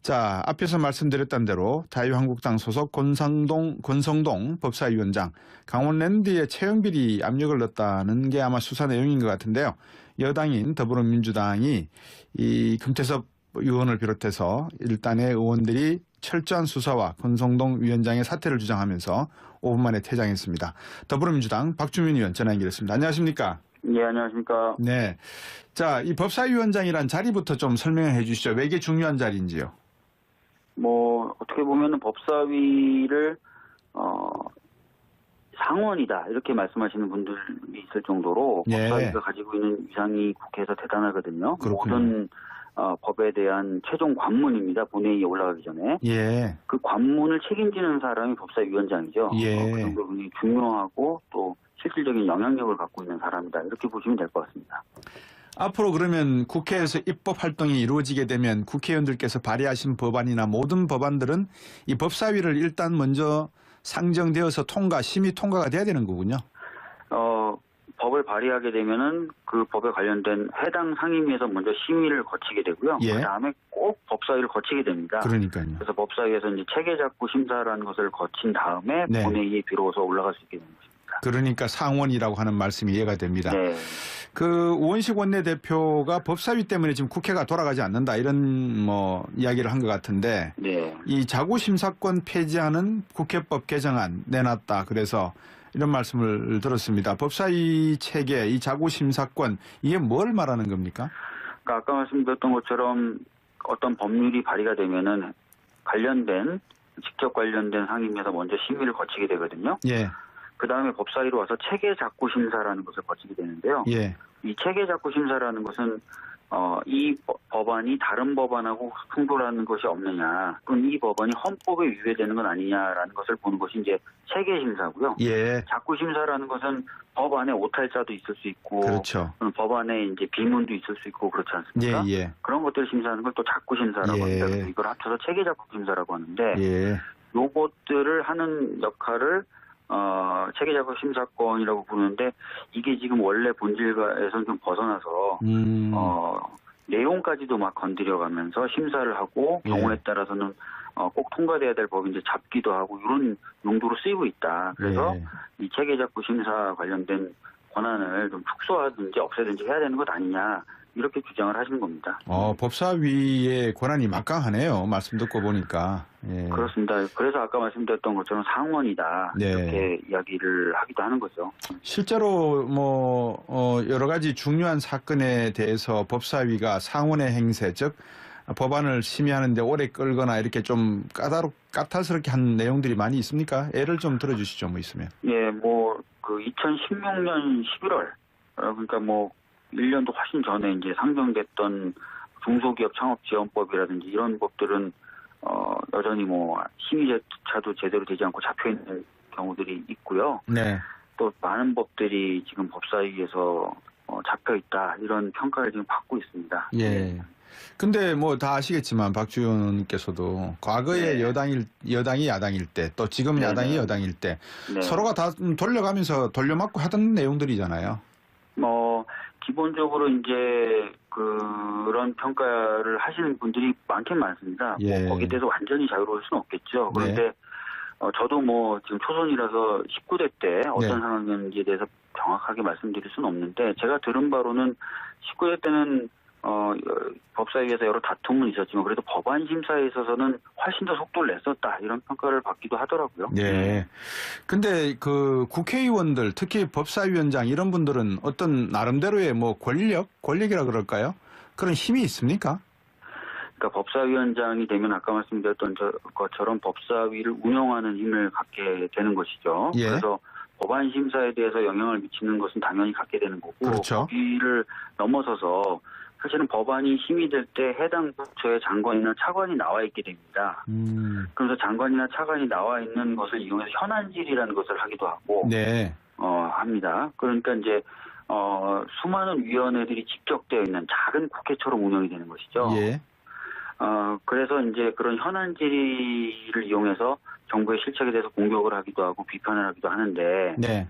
자, 앞에서 말씀드렸던 대로 자유한국당 소속 권성동 법사위원장, 강원랜드에 채용비리 압력을 넣었다는 게 아마 수사 내용인 것 같은데요. 여당인 더불어민주당이 이 금태섭 의원을 비롯해서 일단의 의원들이 철저한 수사와 권성동 위원장의 사퇴를 주장하면서 5분 만에 퇴장했습니다. 더불어민주당 박주민 의원 전화 연결했습니다. 안녕하십니까? 네, 안녕하십니까? 네. 자, 이 법사위원장이란 자리부터 좀 설명해 주시죠. 왜 이게 중요한 자리인지요? 어떻게 보면은 법사위를, 상원이다. 이렇게 말씀하시는 분들이 있을 정도로 예. 법사위가 가지고 있는 위상이 국회에서 대단하거든요. 그렇군요. 모든 법에 대한 최종 관문입니다. 본회의에 올라가기 전에. 예. 그 관문을 책임지는 사람이 법사위원장이죠. 예. 그 정도로 굉장히 중요하고 또 실질적인 영향력을 갖고 있는 사람이다. 이렇게 보시면 될 것 같습니다. 앞으로 그러면 국회에서 입법 활동이 이루어지게 되면 국회의원들께서 발의하신 법안이나 모든 법안들은 이 법사위를 일단 먼저 상정되어서 심의 통과가 돼야 되는 거군요. 법을 발의하게 되면은 그 법에 관련된 해당 상임위에서 먼저 심의를 거치게 되고요. 예. 그 다음에 꼭 법사위를 거치게 됩니다. 그러니까요. 그래서 법사위에서 이제 체계작구 심사라는 것을 거친 다음에 네. 본회의에 비로소 올라갈 수 있게 되는 것입니다. 그러니까 상원이라고 하는 말씀이 이해가 됩니다. 네. 그 우원식 원내대표가 법사위 때문에 지금 국회가 돌아가지 않는다 이런 이야기를 한 것 같은데 네. 이 자구심사권 폐지하는 국회법 개정안 내놨다. 그래서 이런 말씀을 들었습니다. 법사위 체계, 이 자구심사권 이게 뭘 말하는 겁니까? 그러니까 아까 말씀드렸던 것처럼 어떤 법률이 발의가 되면은 직접 관련된 상임위에서 먼저 심의를 거치게 되거든요. 예. 그 다음에 법사위로 와서 체계작구 심사라는 것을 거치게 되는데요. 예. 이 체계작구 심사라는 것은 이 법안이 다른 법안하고 충돌하는 것이 없느냐, 또는 이 법안이 헌법에 위배되는 건 아니냐라는 것을 보는 것이 이제 체계 심사고요. 예. 작구 심사라는 것은 법 안에 오탈자도 있을 수 있고, 그렇죠. 법 안에 이제 비문도 있을 수 있고 그렇지 않습니까? 예, 예. 그런 것들을 심사하는 걸 또 작구 심사라고 예. 합니다. 그래서 이걸 합쳐서 체계작구 심사라고 하는데, 예. 요것들을 하는 역할을 체계작구 심사권이라고 부르는데, 이게 지금 원래 본질에서는 좀 벗어나서 내용까지도 막 건드려가면서 심사를 하고 예. 경우에 따라서는 꼭 통과돼야 될 법이 이제 잡기도 하고 이런 용도로 쓰이고 있다. 그래서 예. 이 체계작구 심사 관련된 권한을 좀 축소하든지 없애든지 해야 되는 것 아니냐, 이렇게 주장을 하시는 겁니다. 법사위의 권한이 막강하네요. 말씀 듣고 보니까. 예. 그렇습니다. 그래서 아까 말씀드렸던 것처럼 상원이다. 네. 이렇게 이야기를 하기도 하는 거죠. 실제로 여러 가지 중요한 사건에 대해서 법사위가 상원의 행세, 즉 법안을 심의하는데 오래 끌거나 이렇게 좀 까탈스럽게 한 내용들이 많이 있습니까? 예를 좀 들어주시죠, 있으면. 예, 그 2016년 11월, 그러니까 1년도 훨씬 전에 이제 상정됐던 중소기업 창업지원법이라든지 이런 법들은 여전히 심의조차도 제대로 되지 않고 잡혀 있는 경우들이 있고요. 네. 또 많은 법들이 지금 법사위에서 잡혀 있다, 이런 평가를 지금 받고 있습니다. 예. 근데 다 아시겠지만 박주 의원님께서도 과거에 네. 여당이 야당일 때, 또 지금 네네. 야당이 여당일 때 네. 서로가 다 돌려가면서 돌려막고 하던 내용들이잖아요. 기본적으로 이제 그런 평가를 하시는 분들이 많긴 많습니다. 예. 거기에 대해서 완전히 자유로울 수는 없겠죠. 그런데 네. 저도 지금 초선이라서 19대 때 어떤 네. 상황이었는지에 대해서 정확하게 말씀드릴 수는 없는데, 제가 들은 바로는 19대 때는 법사위에서 여러 다툼은 있었지만 그래도 법안 심사에 있어서는 훨씬 더 속도를 냈었다, 이런 평가를 받기도 하더라고요. 네. 근데 그 국회의원들, 특히 법사위원장 이런 분들은 어떤 나름대로의 권력이라 그럴까요? 그런 힘이 있습니까? 그러니까 법사위원장이 되면 아까 말씀드렸던 것처럼 법사위를 운영하는 힘을 갖게 되는 것이죠. 예. 그래서 법안 심사에 대해서 영향을 미치는 것은 당연히 갖게 되는 거고, 그렇죠. 거기를 넘어서서 사실은 법안이 심의될 때 해당 부처의 장관이나 차관이 나와 있게 됩니다. 그래서 장관이나 차관이 나와 있는 것을 이용해서 현안질이라는 것을 하기도 하고, 네. 합니다. 그러니까 이제 수많은 위원회들이 집적되어 있는 작은 국회처럼 운영이 되는 것이죠. 예. 그래서 이제 그런 현안 질의를 이용해서 정부의 실책에 대해서 공격을 하기도 하고 비판을 하기도 하는데, 네.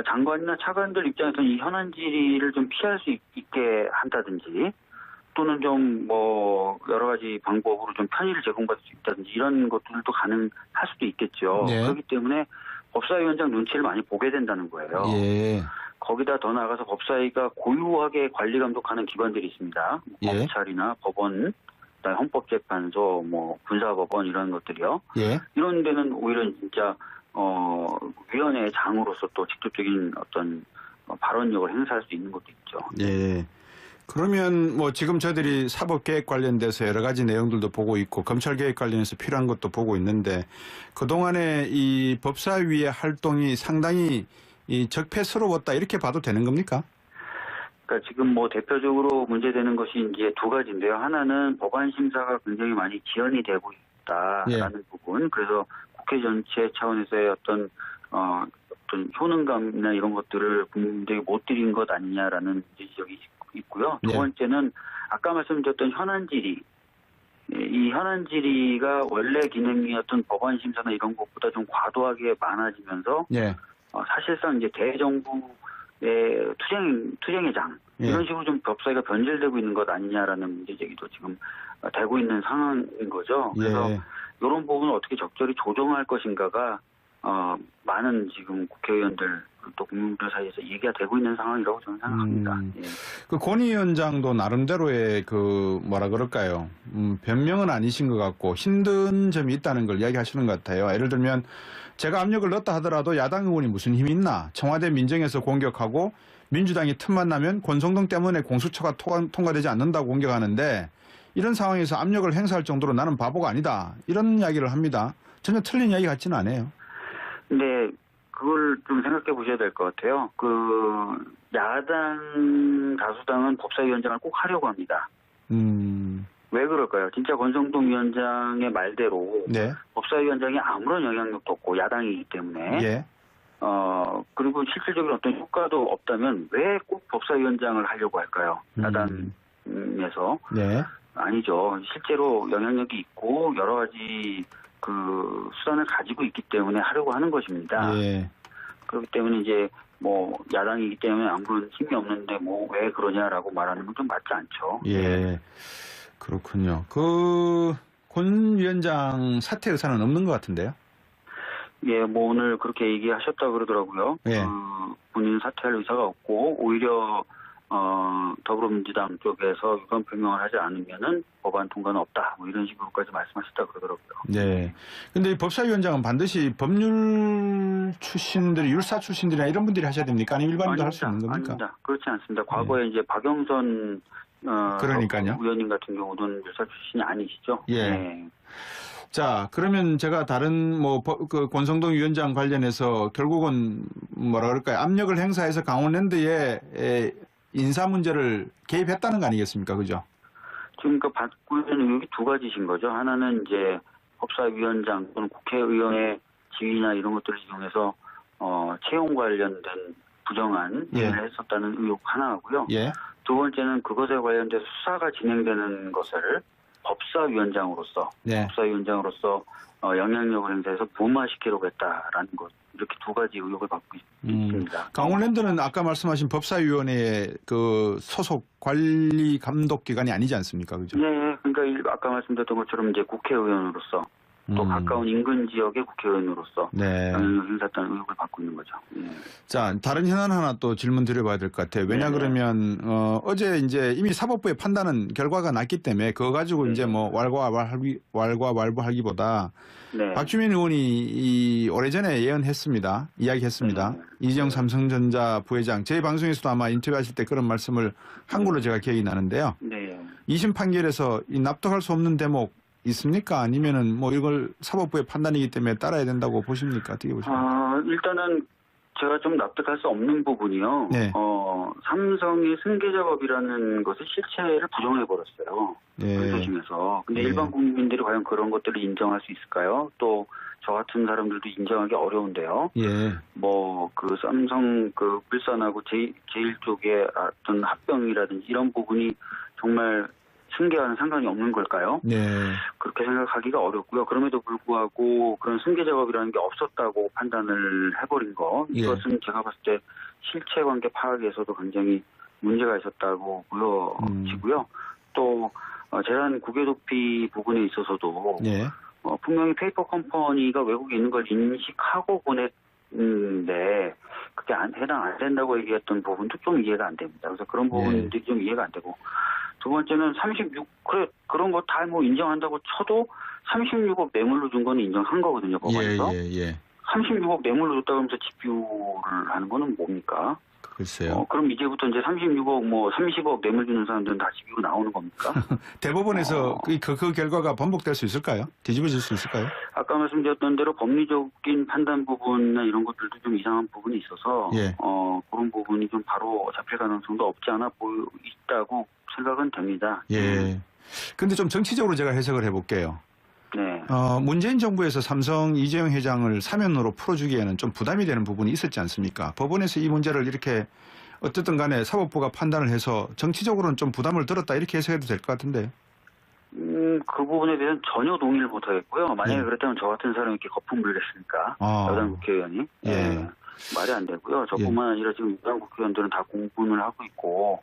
장관이나 차관들 입장에서는 이 현안 질의를 좀 피할 수 있게 한다든지, 또는 좀 뭐 여러 가지 방법으로 좀 편의를 제공받을 수 있다든지 이런 것들도 가능할 수도 있겠죠. 네. 그렇기 때문에 법사위원장 눈치를 많이 보게 된다는 거예요. 예. 거기다 더 나아가서 법사위가 고유하게 관리 감독하는 기관들이 있습니다. 예. 검찰이나 법원, 그다음에 헌법재판소, 뭐 군사법원 이런 것들이요. 예. 이런 데는 오히려 진짜 위원회 장으로서 또 직접적인 어떤 발언력을 행사할 수 있는 것도 있죠. 예. 그러면 뭐 지금 저희들이 사법개혁 관련돼서 여러 가지 내용들도 보고 있고 검찰개혁 관련해서 필요한 것도 보고 있는데 그동안에 이 법사위의 활동이 상당히 이 적폐스러웠다 이렇게 봐도 되는 겁니까? 그러니까 지금 뭐 대표적으로 문제되는 것이 이제 두 가지인데요. 하나는 법안 심사가 굉장히 많이 지연이 되고 있다라는 부분. 그래서 국회 전체 차원에서의 어떤 효능감이나 이런 것들을 국민들에게 못 드린 것 아니냐라는 지적이 있고요. 두 네. 번째는 아까 말씀드렸던 현안 질의. 이 현안 질의가 원래 기능이었던 법안 심사나 이런 것보다 좀 과도하게 많아지면서 예. 사실상 이제 대정부의 투쟁의장 예. 이런 식으로 좀 법사위가 변질되고 있는 것 아니냐라는 문제 제기도 지금 되고 있는 상황인 거죠. 그래서 예. 이런 부분을 어떻게 적절히 조정할 것인가가 많은 지금 국회의원들 또 국민들 사이에서 얘기가 되고 있는 상황이라고 저는 생각합니다. 예. 그 권위원장도 나름대로의 그 뭐라 그럴까요? 변명은 아니신 것 같고 힘든 점이 있다는 걸 이야기하시는 것 같아요. 예를 들면 제가 압력을 넣었다 하더라도 야당 의원이 무슨 힘이 있나? 청와대 민정에서 공격하고 민주당이 틈만 나면 권성동 때문에 공수처가 통과되지 않는다고 공격하는데 이런 상황에서 압력을 행사할 정도로 나는 바보가 아니다. 이런 이야기를 합니다. 전혀 틀린 이야기 같지는 않아요. 근데 그걸 좀 생각해 보셔야 될 것 같아요. 그 야당 다수당은 법사위원장을 꼭 하려고 합니다. 왜 그럴까요? 진짜 권성동 위원장의 말대로 네. 법사위원장이 아무런 영향력도 없고 야당이기 때문에 예. 그리고 실질적인 어떤 효과도 없다면 왜 꼭 법사위원장을 하려고 할까요? 야당에서 네. 아니죠. 실제로 영향력이 있고 여러 가지 그 수단을 가지고 있기 때문에 하려고 하는 것입니다. 예. 그렇기 때문에 이제 뭐 야당이기 때문에 아무런 힘이 없는데 뭐 왜 그러냐라고 말하는 건 좀 맞지 않죠. 예. 그렇군요. 그 권 위원장 사퇴 의사는 없는 것 같은데요? 예, 뭐 오늘 그렇게 얘기하셨다 그러더라고요. 예. 본인 사퇴할 의사가 없고 오히려 더불어민주당 쪽에서 의견 표명을 하지 않으면은 법안 통과는 없다. 뭐 이런 식으로까지 말씀하셨다 그러더라고요. 네. 근데 이 법사위원장은 반드시 법률 출신들, 율사 출신들이나 이런 분들이 하셔야 됩니까? 아니면 일반인도 할 수 있는 겁니까? 아닙니다. 그렇지 않습니다. 과거에 이제 박영선 그러니까요. 의원님 같은 경우는 율사 출신이 아니시죠. 예. 네. 자, 그러면 제가 다른 그 권성동 위원장 관련해서 결국은 뭐라 그럴까요? 압력을 행사해서 강원랜드에 인사 문제를 개입했다는 거 아니겠습니까? 그죠? 지금 그 받고 있는 의혹이 두 가지신 거죠. 하나는 이제 법사위원장 또는 국회의원의 지위나 이런 것들을 이용해서 채용 관련된 부정한 일을 했었다는 의혹 하나고요. 예. 두 번째는 그것에 관련돼서 수사가 진행되는 것을 법사위원장으로서 영향력을 행사해서 무마시키려고 했다라는 것. 이렇게 두 가지 의혹을 받고 있습니다. 강원랜드는 아까 말씀하신 법사위원회의 그 소속 관리 감독 기관이 아니지 않습니까? 그죠? 네, 그러니까 아까 말씀드렸던 것처럼 이제 국회의원으로서 또 가까운 인근 지역의 국회의원으로서 영향력을 행사했다는 의혹을 받고 있는 거죠. 네. 자, 다른 현안 하나 또 질문 드려봐야 될 것 같아요. 왜냐 그러면 어제 이제 이미 사법부의 판단은 결과가 났기 때문에 그거 가지고 이제 뭐 왈가왈부하기보다 박주민 의원이 오래전에 예언했습니다. 이야기했습니다. 이재용 삼성전자 부회장 저희 방송에서도 아마 인터뷰하실 때 그런 말씀을 한 걸로 제가 기억이 나는데요. 2심 판결에서 이 납득할 수 없는 대목 있습니까? 아니면은 뭐 이걸 사법부의 판단이기 때문에 따라야 된다고 보십니까? 어떻게 보십니까? 일단은 제가 좀 납득할 수 없는 부분이요. 삼성의 승계 작업이라는 것의 실체를 부정해 버렸어요. 소심해서. 근데 일반 국민들이 과연 그런 것들을 인정할 수 있을까요? 또 저 같은 사람들도 인정하기 어려운데요. 뭐 그 삼성 그 울산하고 제일 쪽의 어떤 합병이라든지 이런 부분이 정말 승계와는 상관이 없는 걸까요? 그렇게 생각하기가 어렵고요. 그럼에도 불구하고 그런 승계 작업이라는 게 없었다고 판단을 해버린 거. 이것은 제가 봤을 때 실체관계 파악에서도 굉장히 문제가 있었다고 보여지고요. 또 재산 국외 도피 부분에 있어서도 예. 분명히 페이퍼 컴퍼니가 외국에 있는 걸 인식하고 보냈는데 그게 해당 안 된다고 얘기했던 부분도 좀 이해가 안 됩니다. 그래서 그런 부분들이 좀 이해가 안 되고, 두 번째는 그런 거 다 뭐 인정한다고 쳐도 36억 뇌물로 준 거는 인정한 거거든요, 법원에서. 예. 36억 뇌물로 줬다고 하면서 집유를 하는 거는 뭡니까? 글쎄요. 그럼 이제부터 이제 36억, 30억 뇌물 주는 사람들은 다 집유로 나오는 겁니까? 대법원에서 그 결과가 번복될 수 있을까요? 뒤집어질 수 있을까요? 아까 말씀드렸던 대로 법리적인 판단 부분이나 이런 것들도 좀 이상한 부분이 있어서, 예. 그런 부분이 좀 바로 잡힐 가능성도 없지 않아 있다고 생각은 됩니다. 예. 근데 좀 정치적으로 제가 해석을 해볼게요. 네. 문재인 정부에서 삼성 이재용 회장을 사면으로 풀어주기에는 좀 부담이 되는 부분이 있었지 않습니까? 법원에서 이 문제를 이렇게 어쨌든 간에 사법부가 판단을 해서 정치적으로는 좀 부담을 들었다 이렇게 해석해도 될 것 같은데. 그 부분에 대해서는 전혀 동의를 못 하겠고요. 만약에 예. 그랬다면 저 같은 사람이 이렇게 거품 물겠습니까? 아. 여당 국회의원이. 예. 말이 안 되고요. 저뿐만 아니라 지금 여당 국회의원들은 다 공분을 하고 있고,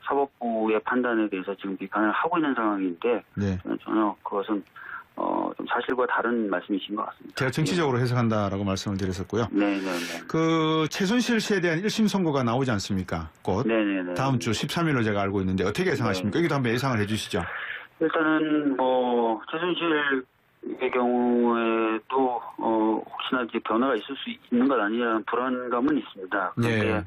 사법부의 판단에 대해서 지금 비판을 하고 있는 상황인데, 네. 전혀 그것은 좀 사실과 다른 말씀이신 것 같습니다. 제가 정치적으로 해석한다라고 말씀을 드렸었고요. 네네네. 그 최순실 씨에 대한 1심 선고가 나오지 않습니까? 곧. 네네네. 다음 주 13일로 제가 알고 있는데 어떻게 예상하십니까? 여기도 한번 예상을 해주시죠. 일단은 최순실의 경우에도 혹시나 이제 변화가 있을 수 있는 것 아니냐는 불안감은 있습니다. 그런데 예.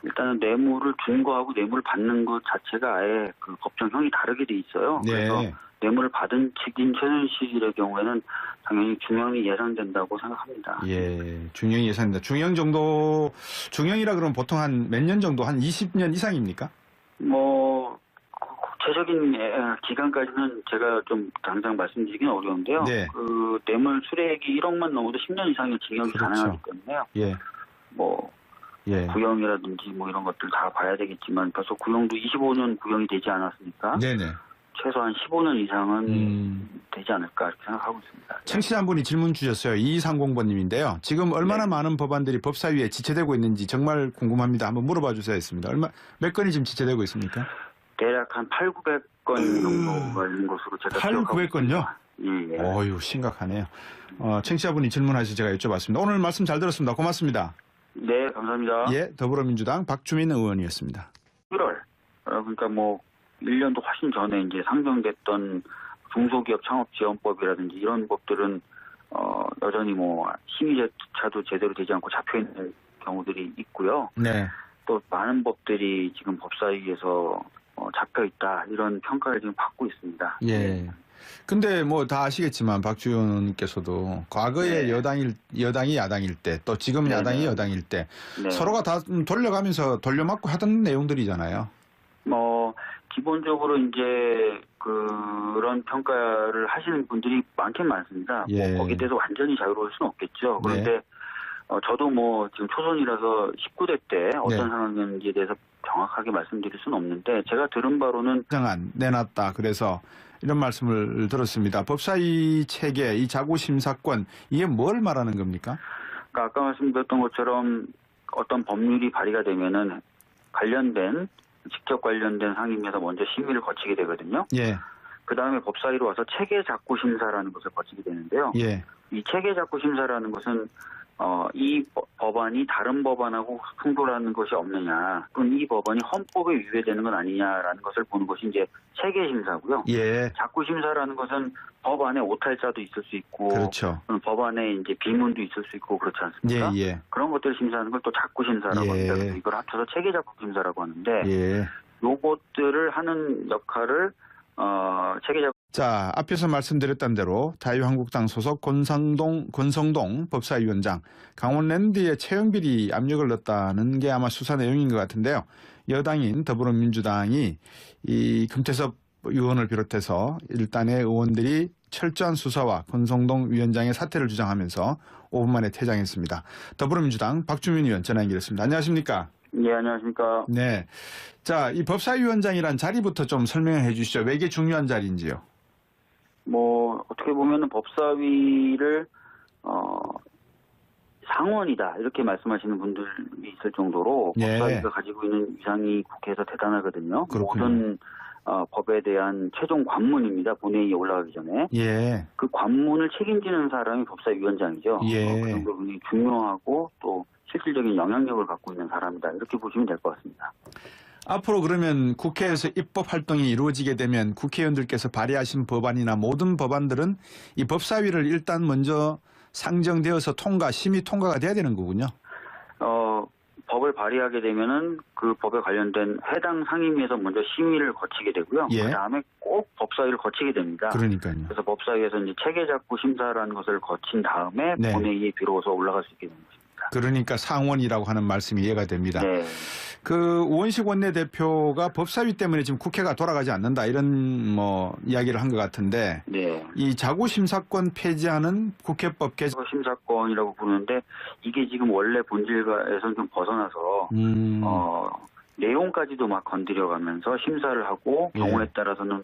일단은 뇌물을 준 거하고 뇌물을 받는 것 자체가 아예 그 법정형이 다르게 돼 있어요. 그래서 네. 뇌물을 받은 측인 최순실의 경우에는 당연히 중형이 예상된다고 생각합니다. 예. 중형이 예상됩니다. 중형이라 그러면 보통 한 몇 년 정도? 한 20년 이상입니까? 구체적인 기간까지는 제가 좀 당장 말씀드리기는 어려운데요. 네. 그 뇌물 수뢰액이 1억만 넘어도 10년 이상의 징역이 그렇죠. 가능하기 때문에요. 예. 예. 구형이라든지 이런 것들 다 봐야 되겠지만 벌써 구형도 25년 구형이 되지 않았습니까? 네네. 최소한 15년 이상은 되지 않을까 이렇게 생각하고 있습니다. 청취자 한 분이 질문 주셨어요. 2230번님인데요. 지금 얼마나 네. 많은 법안들이 법사위에 지체되고 있는지 정말 궁금합니다. 한번 물어봐 주셔야 했습니다. 몇 건이 지금 지체되고 있습니까? 대략 한 8,900건 정도가 있는 것으로 제가 8,900건요? 예. 어휴, 심각하네요. 청취자분이 질문하셔서 제가 여쭤봤습니다. 오늘 말씀 잘 들었습니다. 고맙습니다. 네, 감사합니다. 예, 더불어민주당 박주민 의원이었습니다. 1월, 그러니까 1년도 훨씬 전에 이제 상정됐던 중소기업 창업지원법이라든지 이런 법들은 여전히 심의절차도 제대로 되지 않고 잡혀 있는 경우들이 있고요. 네. 또 많은 법들이 지금 법사위에서 잡혀 있다 이런 평가를 지금 받고 있습니다. 예. 근데 다 아시겠지만 박주 의원님께서도 과거에 네. 여당이 야당일 때 또 지금 네, 야당이 네. 여당일 때 네. 서로가 다 돌려가면서 돌려막고 하던 내용들이잖아요. 기본적으로 이제 그런 평가를 하시는 분들이 많긴 많습니다. 예. 거기에 대해서 완전히 자유로울 수는 없겠죠. 그런데 저도 지금 초선이라서 19대 때 어떤 네. 상황인지에 대해서 정확하게 말씀드릴 수는 없는데 제가 들은 바로는 정안 내놨다. 그래서 이런 말씀을 들었습니다. 법사위 체계, 이 자구심사권 이게 뭘 말하는 겁니까? 그러니까 아까 말씀드렸던 것처럼 어떤 법률이 발의가 되면은 직접 관련된 상임위에서 먼저 심의를 거치게 되거든요. 예, 그 다음에 법사위로 와서 체계 작구 심사라는 것을 거치게 되는데요. 예, 이 체계 작구 심사라는 것은 이 법안이 다른 법안하고 충돌하는 것이 없느냐, 그럼 이 법안이 헌법에 위배되는 건 아니냐라는 것을 보는 것이 이제 체계 심사고요. 예. 작구 심사라는 것은 법 안에 오탈자도 있을 수 있고, 그렇죠. 법 안에 이제 비문도 있을 수 있고 그렇지 않습니까? 예. 그런 것들을 심사하는 걸 또 작구 심사라고 예. 합니다. 그래서 이걸 합쳐서 체계 작구 심사라고 하는데, 예. 요것들을 하는 역할을 체계 작구 자, 앞에서 말씀드렸던 대로 자유한국당 소속 권성동 법사위원장 강원랜드에 채용비리 압력을 넣었다는 게 아마 수사 내용인 것 같은데요. 여당인 더불어민주당이 이 금태섭 의원을 비롯해서 일단의 의원들이 철저한 수사와 권성동 위원장의 사퇴를 주장하면서 5분 만에 퇴장했습니다. 더불어민주당 박주민 의원 전화 연결했습니다. 안녕하십니까? 네, 안녕하십니까? 네. 자, 이 법사위원장이란 자리부터 좀 설명해 주시죠. 왜 이게 중요한 자리인지요? 어떻게 보면은 법사위를, 상원이다. 이렇게 말씀하시는 분들이 있을 정도로 예. 법사위가 가지고 있는 위상이 국회에서 대단하거든요. 그렇군요. 모든 법에 대한 최종 관문입니다. 본회의에 올라가기 전에. 예. 그 관문을 책임지는 사람이 법사위원장이죠. 예. 그 정도 굉장히 중요하고 또 실질적인 영향력을 갖고 있는 사람이다. 이렇게 보시면 될 것 같습니다. 앞으로 그러면 국회에서 입법 활동이 이루어지게 되면 국회의원들께서 발의하신 법안이나 모든 법안들은 이 법사위를 일단 먼저 상정되어서 심의 통과가 돼야 되는 거군요. 법을 발의하게 되면은 그 법에 관련된 해당 상임위에서 먼저 심의를 거치게 되고요. 예. 그다음에 꼭 법사위를 거치게 됩니다. 그러니까요. 그래서 법사위에서 이제 체계작구 심사라는 것을 거친 다음에 네. 본회의에 비로소 올라갈 수 있게 되는 것입니다. 그러니까 상원이라고 하는 말씀이 이해가 됩니다. 네. 그 우원식 원내대표가 법사위 때문에 지금 국회가 돌아가지 않는다 이런 이야기를 한 것 같은데 네. 이 자구심사권 폐지하는 국회법 개정 심사권이라고 부르는데 이게 지금 원래 본질에서는 좀 벗어나서 내용까지도 막 건드려가면서 심사를 하고 예. 경우에 따라서는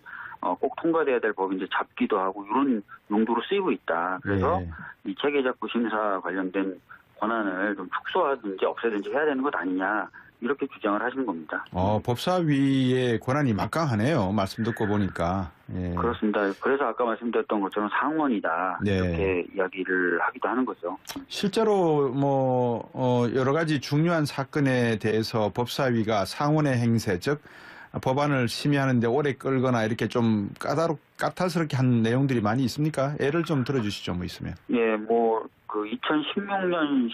꼭 통과돼야 될 법이 이제 잡기도 하고 이런 용도로 쓰이고 있다. 그래서 예. 이 체계작구 심사 관련된 권한을 좀 축소하든지 없애든지 해야 되는 것 아니냐 이렇게 주장을 하신 겁니다. 법사위의 권한이 막강하네요. 말씀 듣고 보니까. 예. 그렇습니다. 그래서 아까 말씀드렸던 것처럼 상원이다 네. 이렇게 이야기를 하기도 하는 거죠. 실제로 여러 가지 중요한 사건에 대해서 법사위가 상원의 행세, 즉 법안을 심의하는데 오래 끌거나 이렇게 좀 까탈스럽게 한 내용들이 많이 있습니까? 예를 좀 들어주시죠, 뭐 있으면. 예, 그 2016년